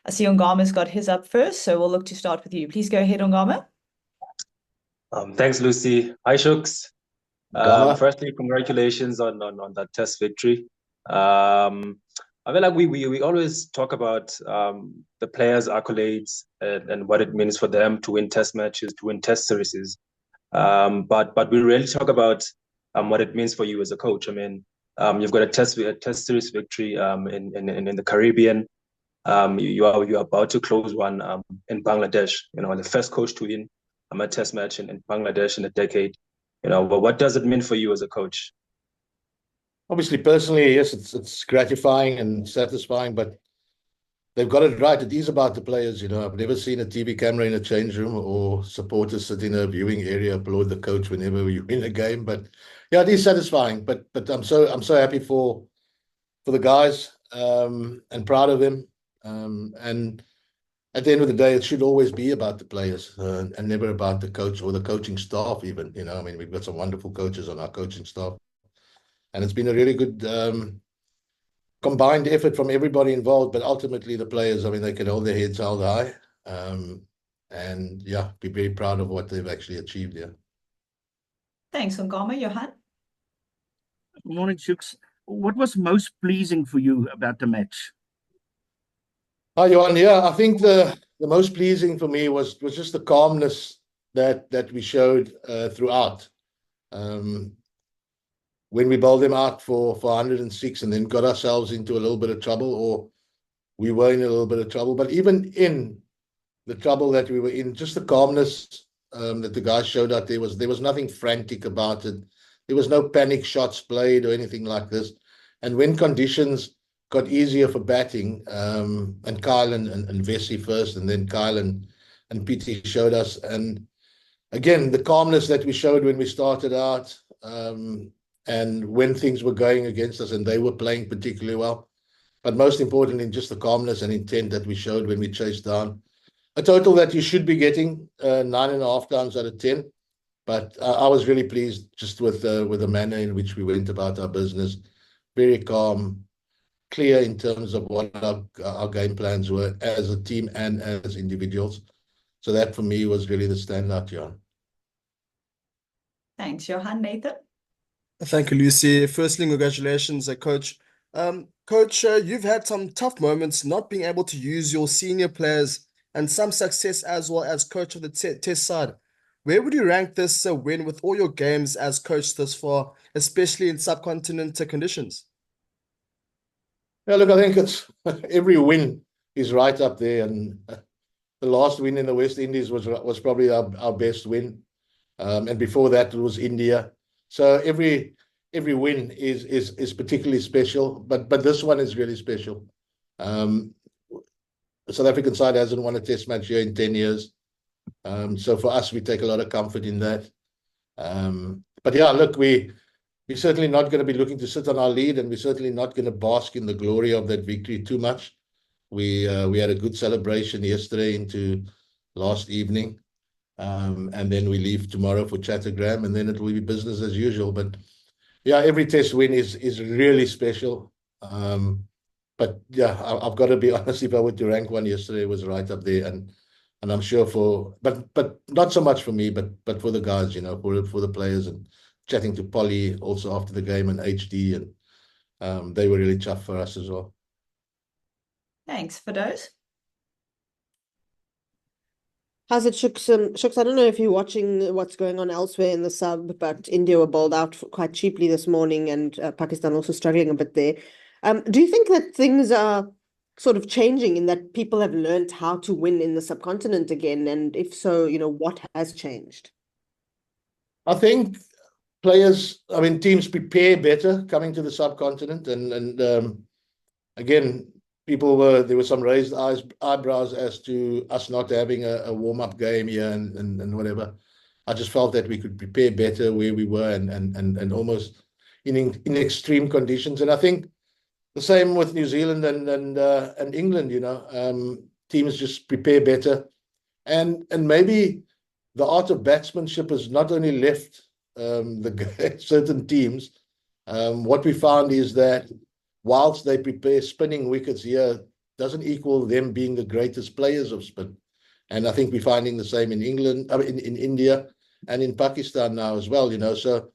I see Ongama's got his up first, so we'll look to start with you. Please go ahead, Ongama. Thanks, Lucy. Hi, Shuks. Gama. Firstly, congratulations on that test victory. I feel like we always talk about the players' accolades and what it means for them to win test matches, to win test series. But we rarely talk about what it means for you as a coach. I mean, you've got a test series victory in the Caribbean. You are about to close one in Bangladesh. You know, the first coach to win a test match in Bangladesh in a decade. You know, but what does it mean for you as a coach? Obviously, personally, yes, it's gratifying and satisfying, but they've got it right. It is about the players, you know. I've never seen a TV camera in a change room or supporters sit in a viewing area applaud the coach whenever we win a game. But yeah, it is satisfying. But I'm so happy for the guys and proud of them. And at the end of the day, it should always be about the players and never about the coach or the coaching staff even. You know, I mean, we've got some wonderful coaches on our coaching staff. And it's been a really good combined effort from everybody involved, but ultimately the players, I mean, they can hold their heads held high. And yeah, be very proud of what they've actually achieved here. Thanks, Ongama. Johan? Good morning, Shuks. What was most pleasing for you about the match? Hi, Johan. Yeah, I think the most pleasing for me was just the calmness that we showed throughout. When we bowled them out for 106 and then got ourselves into a little bit of trouble, or we were in a little bit of trouble, but even in the trouble that we were in, just the calmness that the guys showed out there was nothing frantic about it. There was no panic shots played or anything like this. And when conditions got easier for batting, and Kyle and Vesey first, and then Kyle and PT showed us. And again, the calmness that we showed when we started out, and when things were going against us and they were playing particularly well. But most importantly, just the calmness and intent that we showed when we chased down a total that you should be getting 9.5 times out of 10. But I was really pleased just with the manner in which we went about our business. Very calm, clear in terms of what our game plans were as a team and as individuals. So that for me was really the standout, John. Thanks, Johan. Nathan? Thank you, Lucy. Firstly, congratulations, Coach. Coach, you've had some tough moments not being able to use your senior players and some success as well as coach of the test side. Where would you rank this win with all your games as coach thus far, especially in subcontinent conditions? Yeah, look, I think it's every win is right up there, and the last win in the West Indies was probably our best win, and before that it was India. So every win is particularly special, but this one is really special. The South African side hasn't won a test match here in 10 years. So for us, we take a lot of comfort in that. But yeah, look, we're certainly not going to be looking to sit on our lead, and we're certainly not going to bask in the glory of that victory too much. We had a good celebration yesterday into last evening. And then we leave tomorrow for Chattergram, and then it will be business as usual. But yeah, every test win is really special. But yeah, I've got to be honest, if I were to rank one, yesterday was right up there, and I'm sure but not so much for me, but for the guys, you know, for the players, and chatting to Polly also after the game and HD, and they were really tough for us as well. Thanks. For those. How's it, Shuks? Shuks, I don't know if you're watching what's going on elsewhere in the sub, but India were bowled out quite cheaply this morning, and Pakistan also struggling a bit there. Do you think that things are sort of changing in that people have learned how to win in the subcontinent again? And if so, you know, what has changed? I think players, I mean, teams prepare better coming to the subcontinent, and again, there were some raised eyebrows as to us not having a warm-up game here and whatever. I just felt that we could prepare better where we were and almost in extreme conditions. And I think the same with New Zealand and England, you know, teams just prepare better. And maybe the art of batsmanship has not only left certain teams. What we found is that whilst they prepare spinning wickets here doesn't equal them being the greatest players of spin. And I think we're finding the same in England, in India, and in Pakistan now as well. So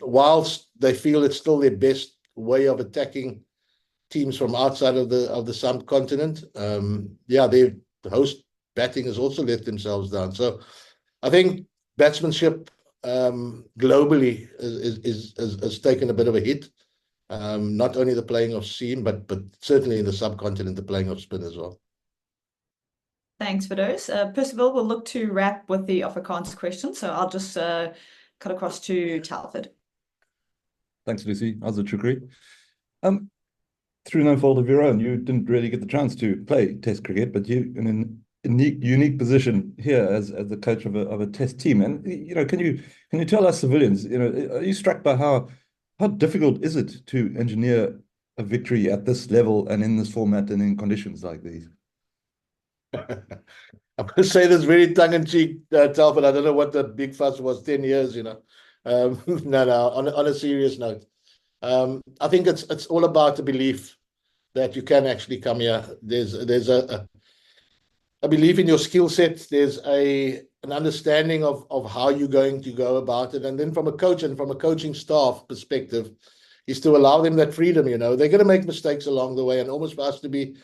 whilst they feel it's still their best way of attacking teams from outside of the subcontinent, their host batting has also let themselves down. So I think batsmanship globally has taken a bit of a hit. Not only the playing of seam, but certainly in the subcontinent, the playing of spin as well. Thanks for those. Percival, we'll look to wrap with the Afrikaans question. So I'll just cut across to Talford. Thanks, Lucy. How's it, Shukri? Through no fault of your own, you didn't really get the chance to play Test cricket, but you in a unique position here as the coach of a Test team. And can you tell us civilians, are you struck by how difficult is it to engineer a victory at this level and in this format and in conditions like these? I'm going to say this very tongue-in-cheek, Talbot. I don't know what the big fuss was 10 years, No, on a serious note. I think it's all about the belief that you can actually come here. There's a belief in your skill set. There's an understanding of how you're going to go about it. And then from a coach and from a coaching staff perspective, is to allow them that freedom. They're going to make mistakes along the way, and almost for us to be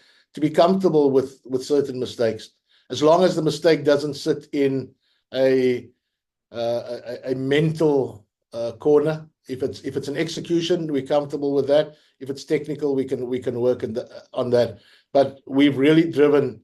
comfortable with certain mistakes, as long as the mistake doesn't sit in a mental corner. If it's an execution, we're comfortable with that. If it's technical, we can work on that. But we've really driven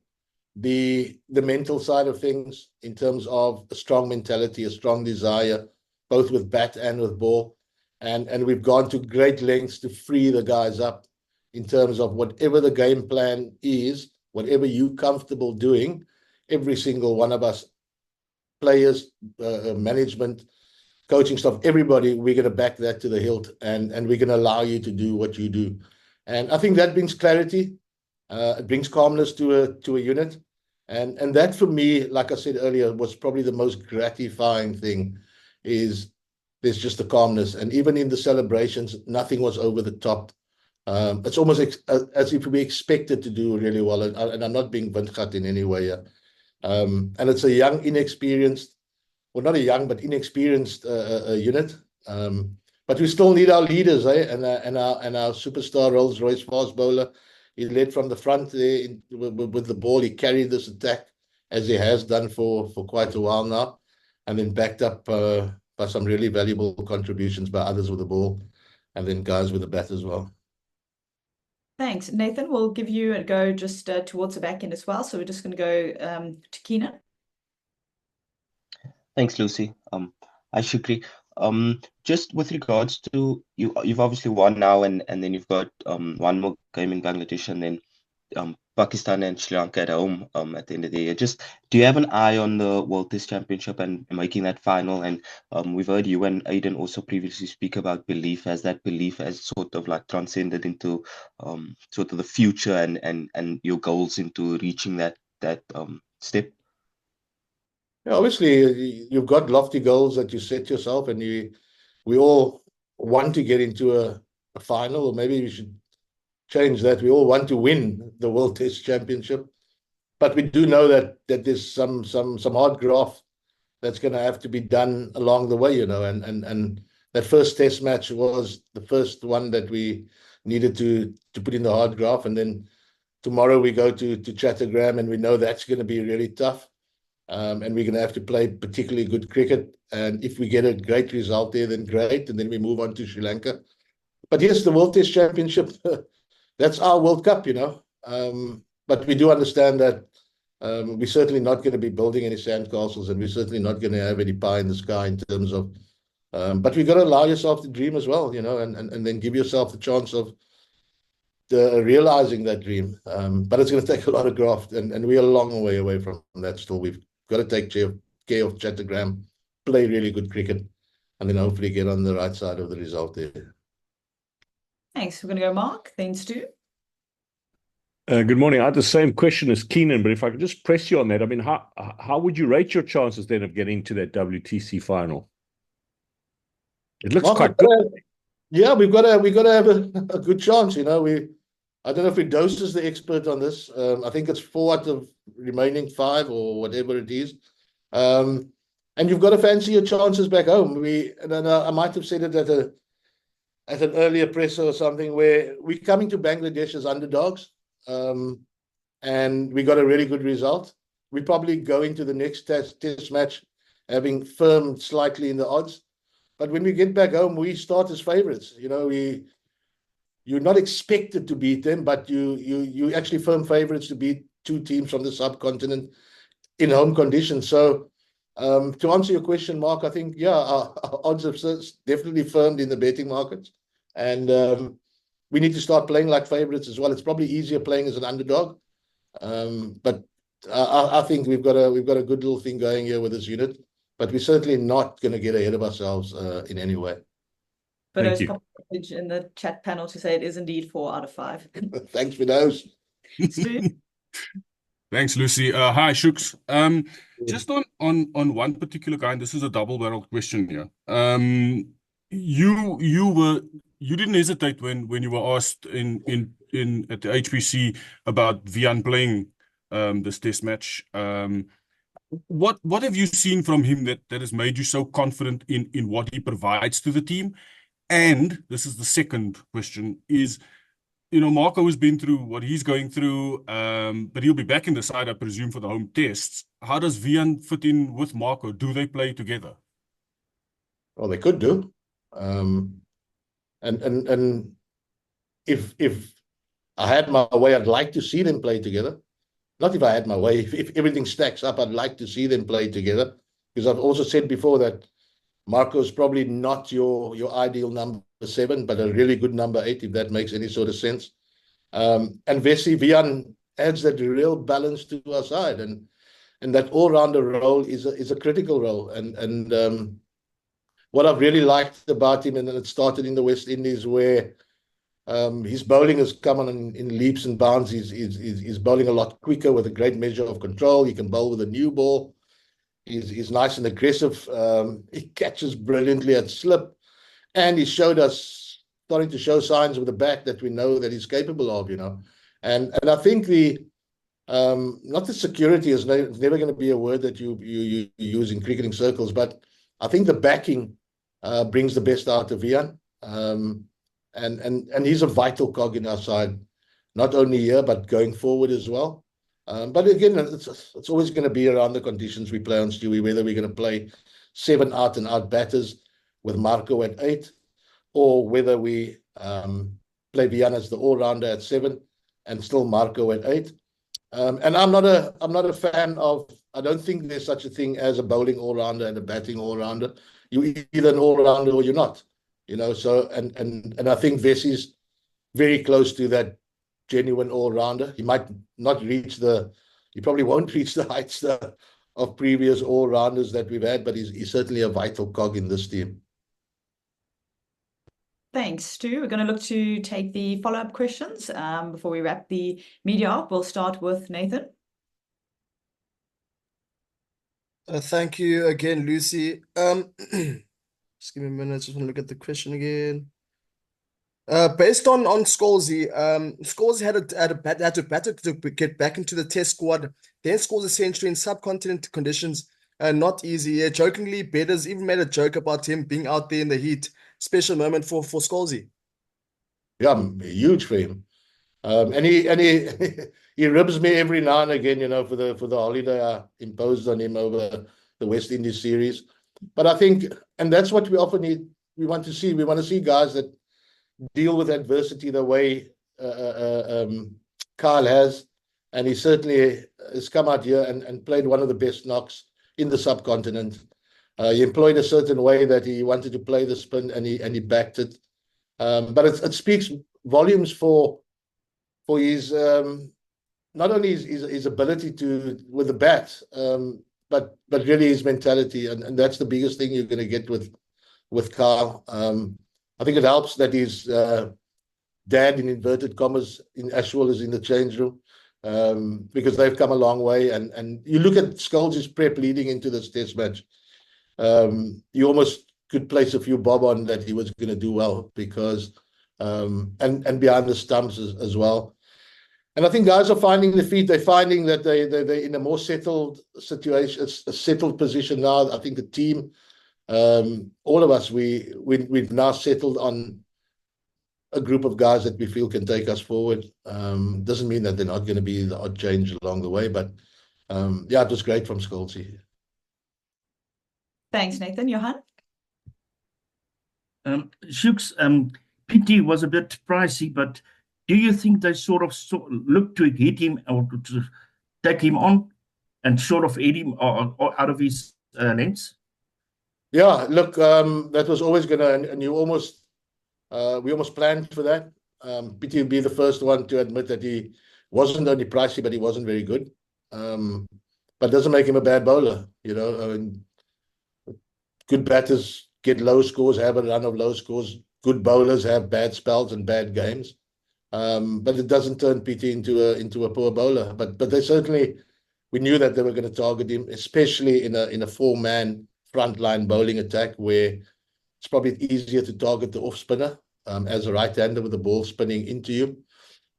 the mental side of things in terms of a strong mentality, a strong desire, both with bat and with ball, and we've gone to great lengths to free the guys up in terms of whatever the game plan is, whatever you're comfortable doing. Every single one of us, players, management, coaching staff, everybody, we're going to back that to the hilt, and we're going to allow you to do what you do. And I think that brings clarity. It brings calmness to a unit. And that, for me, like I said earlier, was probably the most gratifying thing, is there's just the calmness. And even in the celebrations, nothing was over the top. It's almost as if we expected to do really well. And I'm not being windgat in any way. And it's a young, inexperienced, well, not a young, but inexperienced unit. But we still need our leaders, and our superstar Rolls-Royce fast bowler. He led from the front there with the ball. He carried this attack, as he has done for quite a while now, and then backed up by some really valuable contributions by others with the ball, and then guys with the bat as well. Thanks. Nathan, we'll give you a go just towards the back end as well. So we're just going to go to Keenan. Thanks, Lucy. Hi, Shukri. Just with regards to you've obviously won now, and then you've got one more game in Bangladesh, and then Pakistan and Sri Lanka at home at the end of the year. Just, do you have an eye on the World Test Championship and making that final? And we've heard you and Aiden also previously speak about belief, as that belief has sort of like transcended into sort of the future and your goals into reaching that step. Yeah, obviously, you've got lofty goals that you set yourself, and we all want to get into a final, or maybe we should change that. We all want to win the World Test Championship, but we do know that there's some hard graft that's going to have to be done along the way, and that first Test match was the first one that we needed to put in the hard graft, and then tomorrow we go to Chattogram, and we know that's going to be really tough. And we're going to have to play particularly good cricket. And if we get a great result there, then great. And then we move on to Sri Lanka. But yes, the World Test Championship, that's our World Cup, But we do understand that we're certainly not going to be building any sandcastles, and we're certainly not going to have any pie in the sky in terms of. But we've got to allow yourself to dream as well, and then give yourself the chance of realizing that dream. But it's going to take a lot of graft, and we're a long way away from that still. We've got to take care of Chattogram, play really good cricket, and then hopefully get on the right side of the result there. Thanks. We're going to go Mark, then Stu. Good morning. I had the same question as Keenan, but if I could just press you on that, I mean, how would you rate your chances then of getting to that WTC final? It looks Mark, quite good. yeah, we've got to have a good chance. I I don't know if Ridos is the expert on this. I think it's 4 out of remaining 5 or whatever it is. And you've got to fancy your chances back home. I might have said it at an earlier presser or something, where we're coming to Bangladesh as underdogs, and we got a really good result. We probably go into the next test match having firmed slightly in the odds. But when we get back home, we start as favourites. You're not expected to beat them, but you actually firm favourites to beat 2 teams from the subcontinent in home conditions. So to answer your question, Mark, I think, our odds have definitely firmed in the betting markets. And we need to start playing like favourites as well. It's probably easier playing as an underdog. But I think we've got a good little thing going here with this unit. But we're certainly not going to get ahead of ourselves in any way. But Thank there's you. message in the chat panel to say it is indeed 4 out of 5. Thanks for those. Stu? Thanks, Lucy. Hi, Shuks. Just on one particular guy, and this is a double-barrel question here. You didn't hesitate when you were asked in at the HPC about Vian playing this test match. What have you seen from him that has made you so confident in what he provides to the team? And this is the second question, is, Marco has been through what he's going through, but he'll be back in the side, I presume, for the home tests. How does Vian fit in with Marco? Do they play together? Well, they could do. And if I had my way, I'd like to see them play together. Not if I had my way. If everything stacks up, I'd like to see them play together. Because I've also said before that Marco's probably not your ideal number 7, but a really good number 8, if that makes any sort of sense. And Vian adds that real balance to our side, and that all-rounder role is a critical role. And what I've really liked about him, and it started in the West Indies, where his bowling has come on in leaps and bounds. He's bowling a lot quicker with a great measure of control. He can bowl with a new ball. He's nice and aggressive. He catches brilliantly at slip, and he starting to show signs with the bat that we know that he's capable of. And I think not the security is never going to be a word that you use in cricketing circles, but I think the backing brings the best out of Vian. And he's a vital cog in our side, not only here, but going forward as well. But again, it's always going to be around the conditions we play on, Stewie, whether we're going to play 7 out-and-out batters with Marco at 8, or whether we play Vian as the all-rounder at 7 and still Marco at 8. And I'm not a fan of, I don't think there's such a thing as a bowling all-rounder and a batting all-rounder. You're either an all-rounder or you're not. So and I think Vessi's very close to that genuine all-rounder. He might not reach he probably won't reach the heights of previous all-rounders that we've had, but he's certainly a vital cog in this team. Thanks, Stu. We're going to look to take the follow-up questions before we wrap the media up. We'll start with Nathan. Thank you again, Lucy. Just give me a minute. Just want to look at the question again. Based on Scholesy, Scholesy had to battle to get back into the test squad, then scores a century in subcontinent conditions. Not easy. Yeah, jokingly, Bedders even made a joke about him being out there in the heat. Special moment for Scholesy. Yeah, huge for him. And he ribs me every now and again, for the holiday I imposed on him over the West Indies series. But I think, and that's what we often need. We want to see. We want to see guys that deal with adversity the way Kyle has, and he certainly has come out here and played one of the best knocks in the subcontinent. He employed a certain way that he wanted to play the spin, and he backed it. But it speaks volumes for his not only his ability with the bat, but really his mentality, and that's the biggest thing you're going to get with Kyle. I think it helps that his dad, in inverted commas, in Ashwell is in the change room, because they've come a long way. And you look at Scholes' prep leading into this test match, you almost could place a few bob on that he was going to do well, because and behind the stumps as well. And I think guys are finding the feet. They're finding that they're in a more settled situation, a settled position now. I think the team, all of us, we've now settled on a group of guys that we feel can take us forward. Doesn't mean that they're not going to be the odd change along the way, but yeah, it was great from Scholesy. Thanks, Nathan. Johan? Shukes, PT was a bit pricey, but do you think they sort of look to hit him or to take him on and sort of hit him or out of his lengths? Yeah, look, that was always going to, and we almost planned for that. PT would be the first one to admit that he wasn't only pricey, but he wasn't very good. But doesn't make him a bad bowler, you know. I mean, good batters get low scores, have a run of low scores. Good bowlers have bad spells and bad games. But it doesn't turn PT into a poor bowler. But they certainly, we knew that they were going to target him, especially in a 4-man frontline bowling attack where it's probably easier to target the off spinner as a right-hander with the ball spinning into you.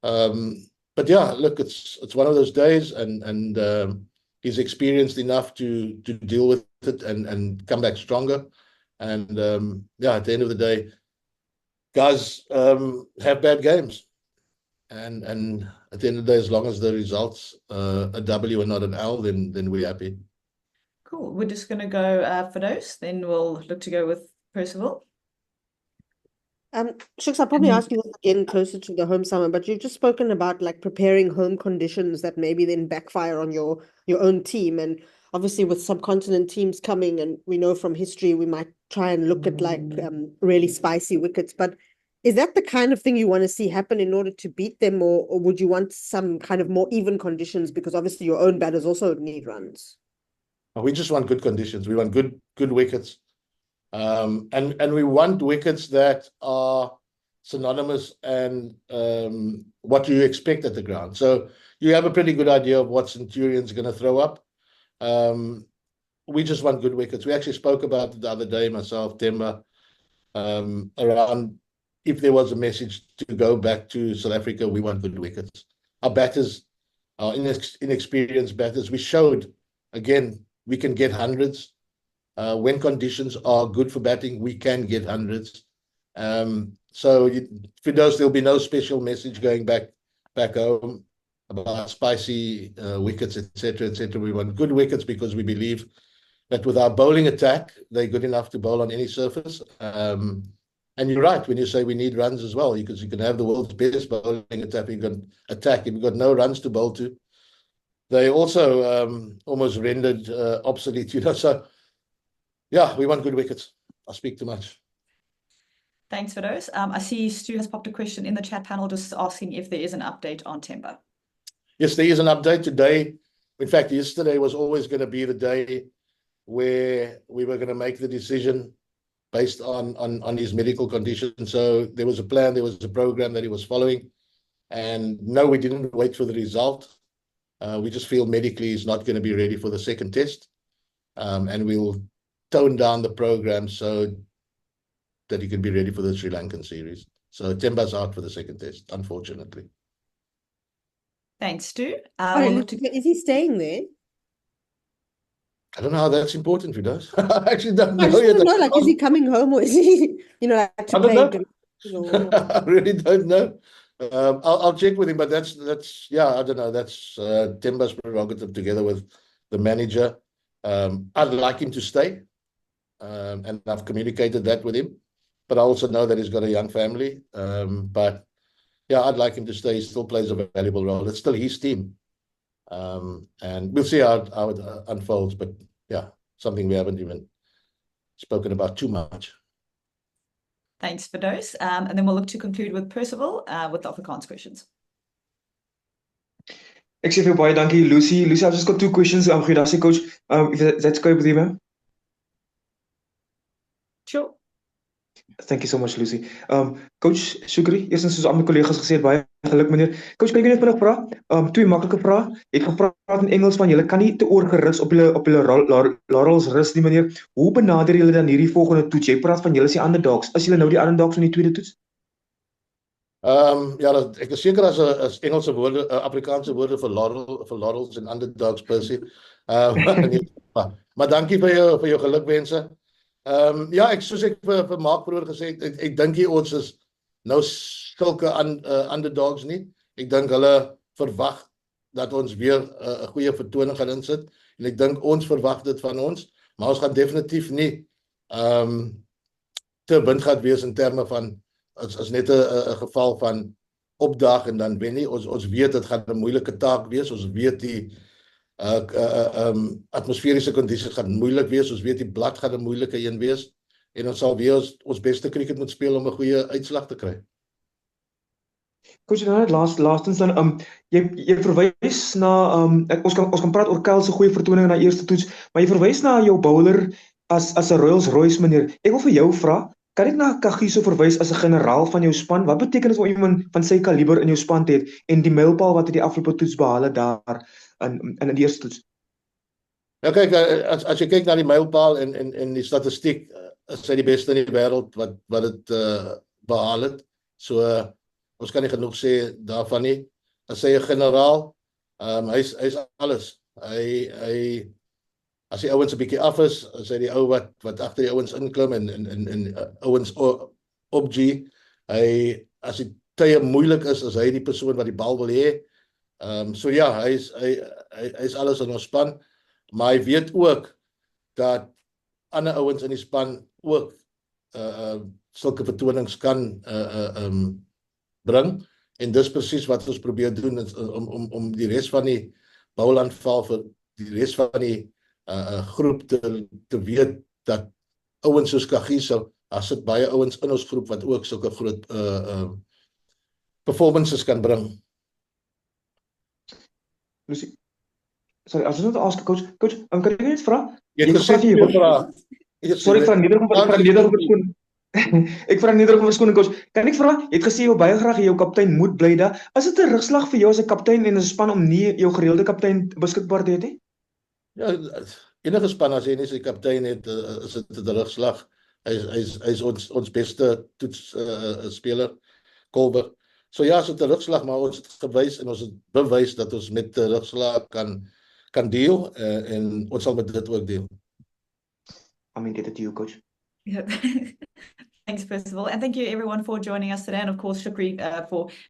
But yeah, look, it's one of those days, and he's experienced enough to deal with it and come back stronger. And yeah, at the end of the day, guys have bad games. And at the end of the day, as long as the results a W and not an L, then we're happy. Cool. We're just going to go for those. Then we'll look to go with Percival. Shukes, I'll probably ask you this again closer to the home summer, but you've just spoken about like preparing home conditions that maybe then backfire on your own team. And obviously with subcontinent teams coming, and we know from history, we might try and look at like really spicy wickets. But is that the kind of thing you want to see happen in order to beat them, or would you want some kind of more even conditions? Because obviously your own batters also need runs. We just want good conditions. We want good wickets. And we want wickets that are synonymous and what you expect at the ground. So you have a pretty good idea of what Centurion's going to throw up. We just want good wickets. We actually spoke about it the other day, myself, Temba, around if there was a message to go back to South Africa, we want good wickets. Our batters are inexperienced batters. We showed, again, we can get hundreds. When conditions are good for batting, we can get hundreds. So for those, there'll be no special message going back home about spicy wickets, etc., etc. We want good wickets because we believe that with our bowling attack, they're good enough to bowl on any surface. And you're right when you say we need runs as well, because you can have the world's best bowling attack. If you've got no runs to bowl to, they also almost rendered obsolete, you know. So yeah, we want good wickets. I speak too much. Thanks for those. I see Stu has popped a question in the chat panel just asking if there is an update on Temba. Yes, there is an update today. In fact, yesterday was always going to be the day where we were going to make the decision based on his medical condition. So there was a plan, there was a program that he was following. And no, we didn't wait for the result. We just feel medically he's not going to be ready for the second test. And we'll tone down the program so that he can be ready for the Sri Lankan series. So Temba's out for the second test, unfortunately. Thanks, Stu. Is he staying there? I don't know how that's important for us. I actually don't know. I just don't know, like, is he coming home or is he, like to play? I really don't know. I'll check with him, but that's yeah, I don't know. That's Temba's prerogative together with the manager. I'd like him to stay, and I've communicated that with him. But I also know that he's got a young family. But yeah, I'd like him to stay. He still plays a valuable role. It's still his team. And we'll see how it unfolds. But yeah, something we haven't even spoken about too much. Thanks for those. And then we'll look to conclude with Percival with the Afrikaans questions. Ek sê vir baie dankie, Lucy. Lucy, I've just got two questions. Good, that's it, coach. If that's okay with you, ma'am? Sure. Thank you so much, Lucy. Coach Shukri, eerstens soos al my kollegas gesê het, baie geluk meneer. Coach, kan ek net vinnig vra? Twee maklike vrae. Jy het gepraat in Engels van julle kan nie te oorgerus op julle laurels rus nie meneer. Hoe benader julle dan hierdie volgende toets? Jy praat van julle is die underdogs. As julle nou die underdogs in die tweede toets? Ja, ek is seker as Engelse woorde, Afrikaanse woorde vir laurels en underdogs Percy. Nee, maar dankie vir jou gelukwense. Ja, soos ek vir Mark vroeër gesê het, ek dink nie ons is nou sulke underdogs nie. Ek dink hulle verwag dat ons weer 'n goeie vertoning gaan insit en ek dink ons verwag dit van ons, maar ons gaan definitief nie te wind gaat wees in terme van as net 'n geval van opdaag en dan wen nie. Ons weet dit gaan 'n moeilike taak wees. Ons weet die atmosferiese kondisies gaan moeilik wees. Ons weet die blad gaan 'n moeilike een wees en ons sal weer ons beste cricket moet speel om 'n goeie uitslag te kry. Coach, dan net laastens dan jy verwys na ons kan praat oor Kyle se goeie vertoning na eerste toets, maar jy verwys na jou bowler as 'n Rolls-Royce meneer. Ek wil vir jou vra, kan ek na Kagiso verwys as 'n generaal van jou span? Wat beteken dit om iemand van sy kaliber in jou span te hê en die mylpaal wat hy die afgelope toets behaal het daar in die eerste toets? Ja, kyk, as jy kyk na die mylpaal en die statistiek, is hy die beste in die wêreld wat dit behaal het. So ons kan nie genoeg sê daarvan nie. As hy 'n generaal, hy's alles. Hy as die ouens 'n bietjie af is hy die ou wat agter die ouens inklim en ouens op G. As die tye moeilik is hy die persoon wat die bal wil hê. So ja, hy's alles in ons span, maar hy weet ook dat ander ouens in die span ook sulke vertonings kan bring en dis presies wat ons probeer doen om die res van die bouaanval vir die res van die groep te weet dat ouens soos Kagiso, as dit baie ouens in ons groep wat ook sulke groot performances kan bring. Lucy, sorry, as ons net ask coach, kan ek net vra? Jy het gesê jy wil vra. Sorry, ek vra nederig verskoning. Ek vra nederig verskoning coach. Kan ek vra, jy het gesê jy wil baie graag jou kaptein moet bly daar. Is dit 'n rugslag vir jou as 'n kaptein en 'n span om nie jou gereelde kaptein beskikbaar te hê nie? Ja, enige span as jy nie sy kaptein het, is dit 'n rugslag. Hy's ons beste toets speler, Kolber. So ja, dit 'n rugslag, maar ons het gewys en ons het bewys dat ons met 'n rugslag kan deel en ons sal met dit ook deel. I mean, get it to you, coach. Yeah. Thanks, Percival. And thank you everyone for joining us today. And of course, Shukri, for